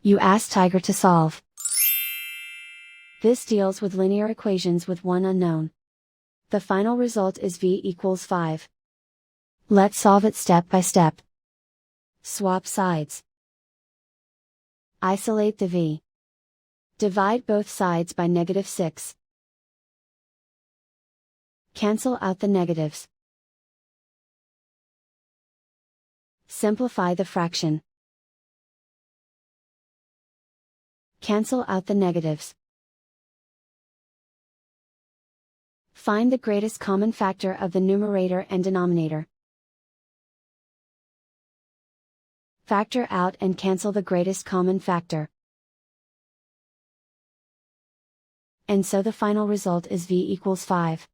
You ask Tiger to solve. This deals with linear equations with one unknown. The final result is v equals 5. Let's solve it step by step. Swap sides. Isolate the v. Divide both sides by -6. Cancel out the negatives. Simplify the fraction. Cancel out the negatives. Find the greatest common factor of the numerator and denominator. Factor out and cancel the greatest common factor. And so the final result is v equals 5.